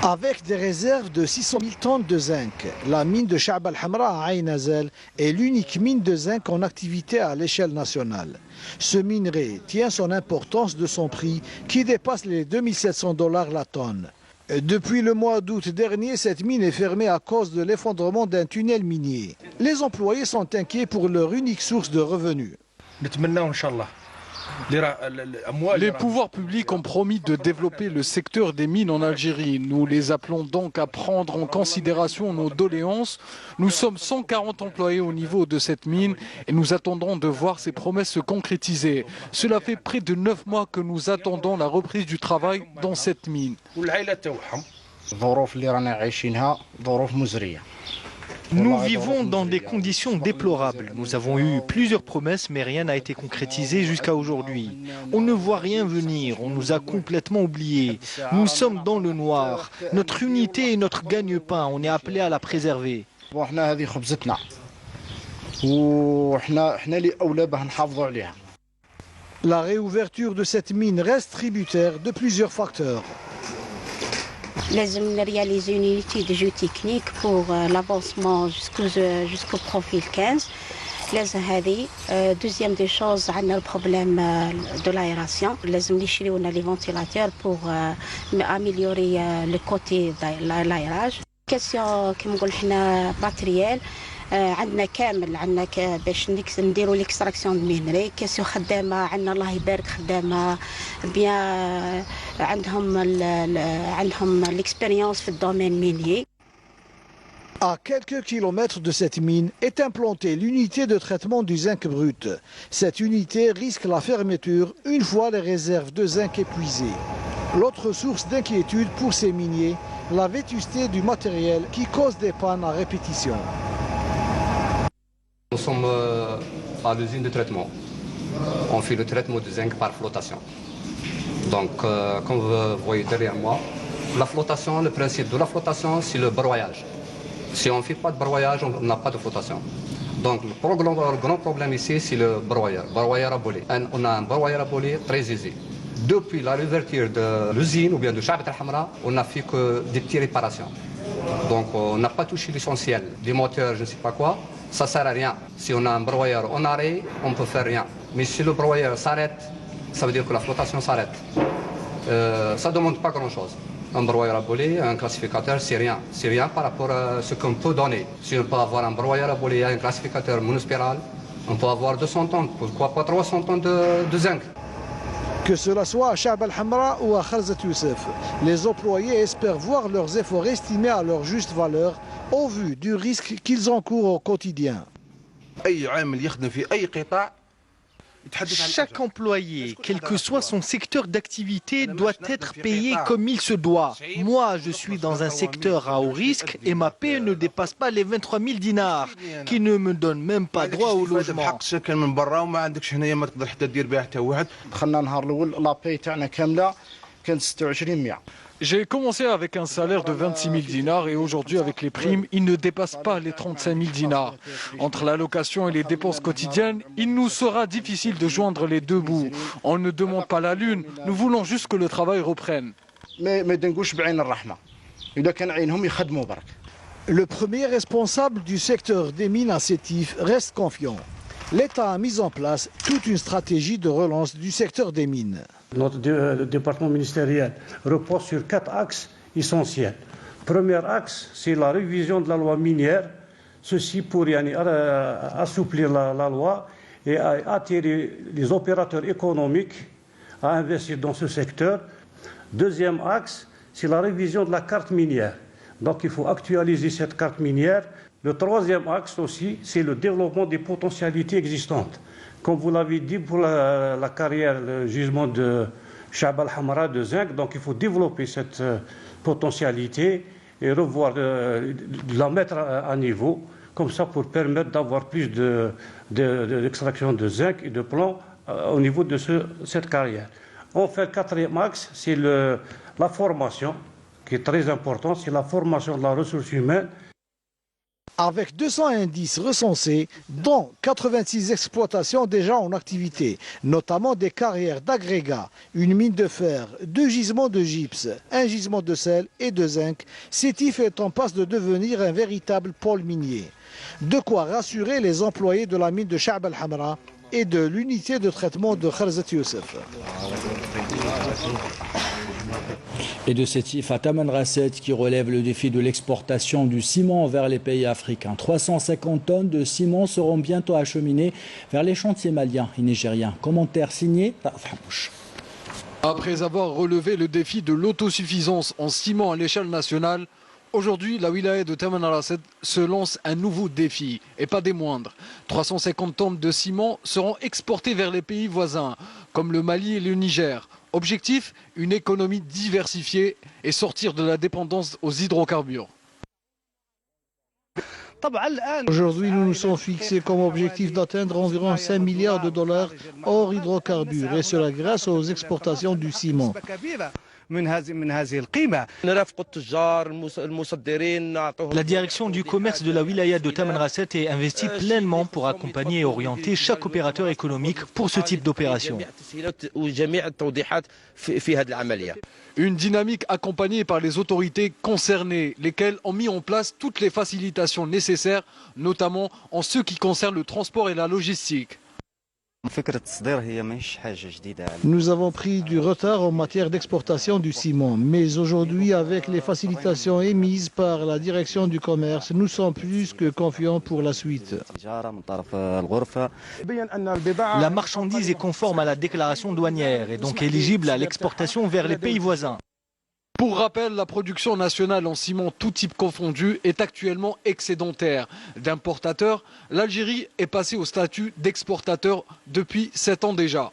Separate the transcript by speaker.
Speaker 1: Avec des réserves de 600 000 tonnes de zinc, la mine de Cha'b al-Hamra à Ain Azel est l'unique mine de zinc en activité à l'échelle nationale. Ce minerai tient son importance de son prix qui dépasse les 2700 $ la tonne. Depuis le mois d'août dernier, cette mine est fermée à cause de l'effondrement d'un tunnel minier. Les employés sont inquiets pour leur unique source de revenus.
Speaker 2: Les pouvoirs publics ont promis de développer le secteur des mines en Algérie. Nous les appelons donc à prendre en considération nos doléances. Nous sommes 140 employés au niveau de cette mine et nous attendons de voir ces promesses se concrétiser. Cela fait près de 9 mois que nous attendons la reprise du travail dans cette mine.
Speaker 3: Nous vivons dans des conditions déplorables. Nous avons eu plusieurs promesses, mais rien n'a été concrétisé jusqu'à aujourd'hui. On ne voit rien venir, on nous a complètement oubliés. Nous sommes dans le noir. Notre unité est notre gagne-pain, on est appelé à la préserver.
Speaker 1: La réouverture de cette mine reste tributaire de plusieurs facteurs.
Speaker 4: لازم réaliser une unité de jeu technique pour l'avancement jusqu'au profil 15. لازم هذه deuxième des choses عندنا le problème de l'aération. لازم نشريونا les ventilateurs pour améliorer le côté de l'aérage. question كما نقول حنا matériel عندنا كامل عندنا باش نديروا ليكستراكسيون مينري كاسيو خدامه عندنا الله يبارك خدامه بيان عندهم l'expérience في الدومين مينيي.
Speaker 1: À quelques kilomètres de cette mine est implantée l'unité de traitement du zinc brut. Cette unité risque la fermeture une fois les réserves de zinc épuisées. L'autre source d'inquiétude pour ces miniers, la vétusté du matériel qui cause des pannes à répétition.
Speaker 5: Nous sommes à l'usine de traitement. On fait le traitement du zinc par flottation. Donc, comme vous voyez derrière moi, la flottation, le principe de la flottation, c'est le broyage. Si on ne fait pas de broyage, on n'a pas de flottation. Donc, le grand problème ici, c'est le broyeur à bolé. On a un broyeur à bolé très aisé. Depuis la réouverture de l'usine ou bien de Cha'b al-Hamra, on n'a fait que des petites réparations. Donc, on n'a pas touché l'essentiel. Des moteurs, je ne sais pas quoi. Ça ne sert à rien. Si on a un broyeur en arrêt, on ne peut faire rien. Mais si le broyeur s'arrête, ça veut dire que la flottation s'arrête. Ça ne demande pas grand-chose. Un broyeur à bolé, un classificateur, c'est rien. C'est rien par rapport à ce qu'on peut donner. Si on peut avoir un broyeur à bolé et un classificateur monospiral, on peut avoir 200 tonnes. Pourquoi pas 300 tonnes de zinc?
Speaker 1: Que cela soit à Cha'b al-Hamra ou à Kharzat Youssef, les employés espèrent voir leurs efforts estimés à leur juste valeur au vu du risque qu'ils encourent au quotidien.
Speaker 3: Chaque employé, quel que soit son secteur d'activité, doit être payé comme il se doit. Moi, je suis dans un secteur à haut risque et ma paie ne dépasse pas les 23 000 dinars, qui ne me donnent même pas droit au logement.
Speaker 2: J'ai commencé avec un salaire de 26 000 dinars et aujourd'hui avec les primes, il ne dépasse pas les 35 000 dinars. Entre l'allocation et les dépenses quotidiennes, il nous sera difficile de joindre les deux bouts. On ne demande pas la lune, nous voulons juste que le travail reprenne.
Speaker 1: Le premier responsable du secteur des mines à Sétif reste confiant. L'État a mis en place toute une stratégie de relance du secteur des mines.
Speaker 6: Notre département ministériel repose sur 4 axes essentiels. Premier axe, c'est la révision de la loi minière. Ceci pour assouplir la loi et attirer les opérateurs économiques à investir dans ce secteur. Deuxième axe, c'est la révision de la carte minière. Donc il faut actualiser cette carte minière. Le troisième axe aussi, c'est le développement des potentialités existantes. Comme vous l'avez dit, pour la carrière, le gisement de Cha'b al-Hamra de zinc, donc il faut développer cette potentialité et revoir, la mettre à niveau, comme ça pour permettre d'avoir plus d'extraction de zinc et de plomb au niveau de cette carrière. Enfin, le quatrième axe, c'est la formation, qui est très importante, c'est la formation de la ressource humaine.
Speaker 1: Avec 200 indices recensés, dont 86 exploitations déjà en activité, notamment des carrières d'agrégats, une mine de fer, 2 gisements de gypse, un gisement de sel et de zinc, Sétif est en passe de devenir un véritable pôle minier. De quoi rassurer les employés de la mine de Cha'b al-Hamra et de l'unité de traitement de Kharzat Youssef.
Speaker 7: Et de Sétif à Tamanrasset qui relève le défi de l'exportation du ciment vers les pays africains. 350 tonnes de ciment seront bientôt acheminées vers les chantiers maliens et nigériens. Commentaire signé Fhamouch.
Speaker 2: Après avoir relevé le défi de l'autosuffisance en ciment à l'échelle nationale, aujourd'hui, la wilaya de Tamanrasset se lance un nouveau défi, et pas des moindres. 350 tonnes de ciment seront exportées vers les pays voisins, comme le Mali et le Niger. Objectif, une économie diversifiée et sortir de la dépendance aux hydrocarbures.
Speaker 1: Aujourd'hui, nous nous sommes fixés comme objectif d'atteindre environ 5 milliards de dollars hors hydrocarbures, et cela grâce aux exportations du ciment.
Speaker 3: La direction du commerce de la wilaya de Tamanrasset est investie pleinement pour accompagner et orienter chaque opérateur économique pour ce type d'opération.
Speaker 2: Une dynamique accompagnée par les autorités concernées, lesquelles ont mis en place toutes les facilitations nécessaires, notamment en ce qui concerne le transport et la logistique.
Speaker 1: Nous avons pris du retard en matière d'exportation du ciment, mais aujourd'hui, avec les facilitations émises par la direction du commerce, nous sommes plus que confiants pour la suite.
Speaker 3: La marchandise est conforme à la déclaration douanière et donc éligible à l'exportation vers les pays voisins.
Speaker 2: Pour rappel, la production nationale en ciment tout type confondu est actuellement excédentaire. D'importateur, l'Algérie est passée au statut d'exportateur depuis 7 ans déjà.